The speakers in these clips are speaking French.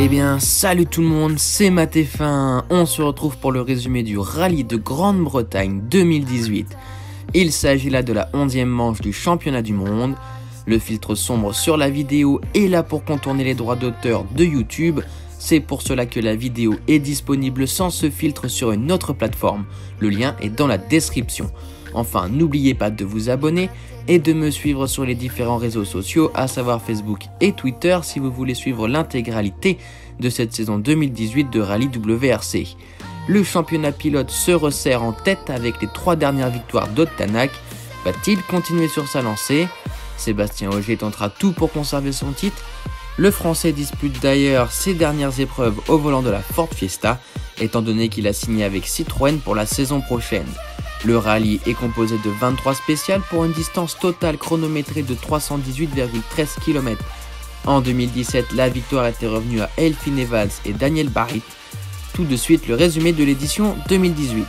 Eh bien, salut tout le monde, c'est Matt-F1. On se retrouve pour le résumé du rallye de Grande-Bretagne 2018. Il s'agit là de la 11e manche du championnat du monde. Le filtre sombre sur la vidéo est là pour contourner les droits d'auteur de YouTube. C'est pour cela que la vidéo est disponible sans ce filtre sur une autre plateforme. Le lien est dans la description. Enfin, n'oubliez pas de vous abonner et de me suivre sur les différents réseaux sociaux, à savoir Facebook et Twitter, si vous voulez suivre l'intégralité de cette saison 2018 de Rallye WRC. Le championnat pilote se resserre en tête avec les 3 dernières victoires d'Odd Tanak. Va-t-il continuer sur sa lancée? Sébastien Ogier tentera tout pour conserver son titre. Le Français dispute d'ailleurs ses dernières épreuves au volant de la Ford Fiesta, étant donné qu'il a signé avec Citroën pour la saison prochaine. Le rallye est composé de 23 spéciales pour une distance totale chronométrée de 318,13 km. En 2017, la victoire était revenue à Elfyn Evans et Daniel Barrit. Tout de suite, le résumé de l'édition 2018.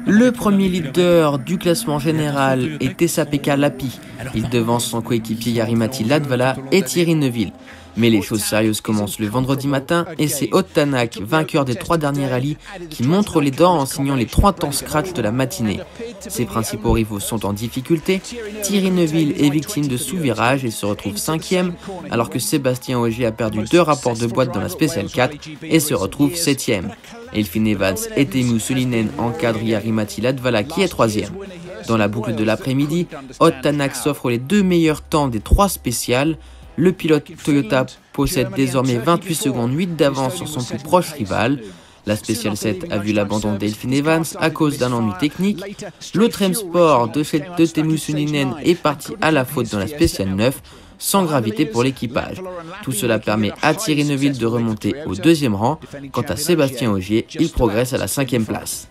Le premier leader du classement général est Tessa-Pekka Lappi. Il devance son coéquipier Jari-Matti Latvala et Thierry Neuville. Mais les choses sérieuses commencent le vendredi matin et c'est Odd Tanak, vainqueur des 3 derniers rallyes, qui montre les dents en signant les 3 temps scratch de la matinée. Ses principaux rivaux sont en difficulté. Thierry Neuville est victime de sous-virage et se retrouve 5e, alors que Sébastien Ogier a perdu 2 rapports de boîte dans la Spéciale 4 et se retrouve 7e. Elfyn Evans et Teemu Sulinen encadrent Jari-Matti Latvala qui est 3e. Dans la boucle de l'après-midi, Odd Tanak s'offre les 2 meilleurs temps des 3 spéciales. Le pilote Toyota possède désormais 28 secondes 8 d'avance sur son plus proche rival. La Spéciale 7 a vu l'abandon d'Elfyn Evans à cause d'un ennui technique. L'autre M-Sport de Teemu Sulinen est parti à la faute dans la Spéciale 9, sans gravité pour l'équipage. Tout cela permet à Thierry Neuville de remonter au 2e rang. Quant à Sébastien Ogier, il progresse à la 5e place.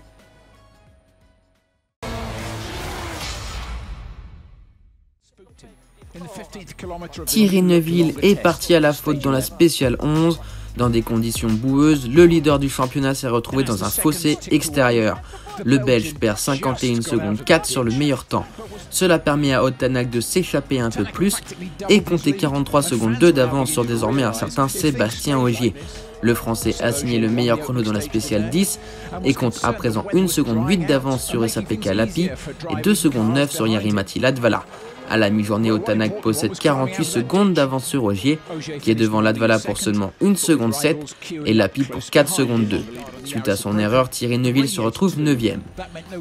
Thierry Neuville est parti à la faute dans la Spéciale 11. Dans des conditions boueuses, le leader du championnat s'est retrouvé dans un fossé extérieur. Le Belge perd 51 secondes 4 sur le meilleur temps. Cela permet à Odd Tanak de s'échapper un peu plus et compter 43 secondes 2 d'avance sur désormais un certain Sébastien Ogier. Le Français a signé le meilleur chrono dans la Spéciale 10 et compte à présent 1 seconde 8 d'avance sur Tessa-Pekka Lappi et 2 secondes 9 sur Jari-Matti Latvala. À la mi-journée, Odd Tanak possède 48 secondes d'avance sur Ogier, qui est devant Latvala pour seulement 1 seconde 7 et Lappi pour 4 secondes 2. Suite à son erreur, Thierry Neuville se retrouve 9e.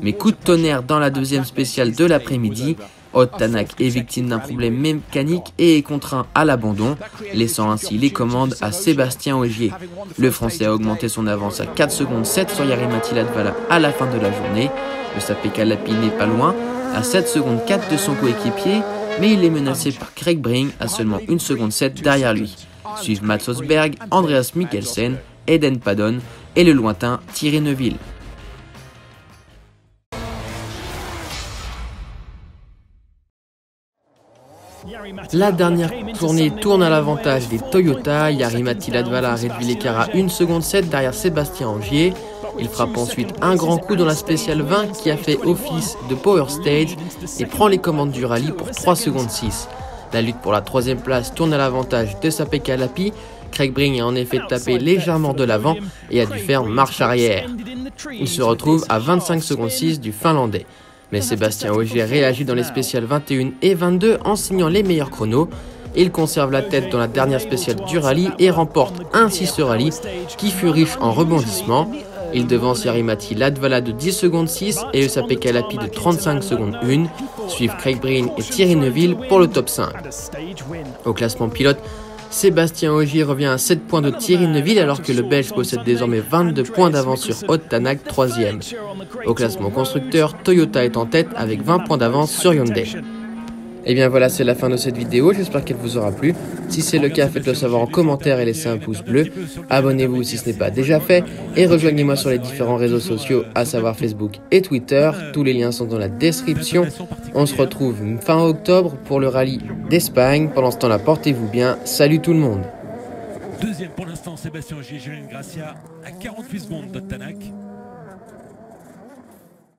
Mais coup de tonnerre dans la 2e spéciale de l'après-midi, Odd Tanak est victime d'un problème mécanique et est contraint à l'abandon, laissant ainsi les commandes à Sébastien Ogier. Le Français a augmenté son avance à 4 secondes 7 sur Jari-Matti Latvala à la fin de la journée. Le Tessa-Pekka Lappi n'est pas loin, à 7 secondes 4 de son coéquipier, mais il est menacé par Craig Breen à seulement 1 seconde 7 derrière lui. Suivent Mats Osberg, Andreas Mikkelsen, Eden Padon et le lointain Thierry Neuville. La dernière tournée tourne à l'avantage des Toyota. Jari-Matti Latvala réduit l'écart à 1 seconde 7 derrière Sébastien Ogier. Il frappe ensuite un grand coup dans la Spéciale 20 qui a fait office de Power Stage et prend les commandes du rallye pour 3 secondes 6. La lutte pour la 3e place tourne à l'avantage de Tessa-Pekka Lappi. Craig Breen a en effet tapé légèrement de l'avant et a dû faire marche arrière. Il se retrouve à 25 secondes 6 du Finlandais. Mais Sébastien Ogier réagit dans les Spéciales 21 et 22 en signant les meilleurs chronos. Il conserve la tête dans la dernière spéciale du rallye et remporte ainsi ce rallye qui fut riche en rebondissements. Il devance Jari-Matti Latvala de 10 secondes 6 et Tessa-Pekka Lappi de 35 secondes 1. Suivent Craig Breen et Thierry Neuville pour le top 5. Au classement pilote, Sébastien Ogier revient à 7 points de Thierry Neuville alors que le Belge possède désormais 22 points d'avance sur Odd Tanak 3e. Au classement constructeur, Toyota est en tête avec 20 points d'avance sur Hyundai. Et bien voilà, c'est la fin de cette vidéo, j'espère qu'elle vous aura plu. Si c'est le cas, faites-le savoir en commentaire et laissez un pouce bleu. Abonnez-vous si ce n'est pas déjà fait et rejoignez-moi sur les différents réseaux sociaux, à savoir Facebook et Twitter. Tous les liens sont dans la description. On se retrouve fin octobre pour le rallye d'Espagne. Pendant ce temps-là, portez-vous bien. Salut tout le monde. Deuxième pour l'instant, Sébastien Ogier, Julien Gracia à 48 secondes d'Odd Tanak.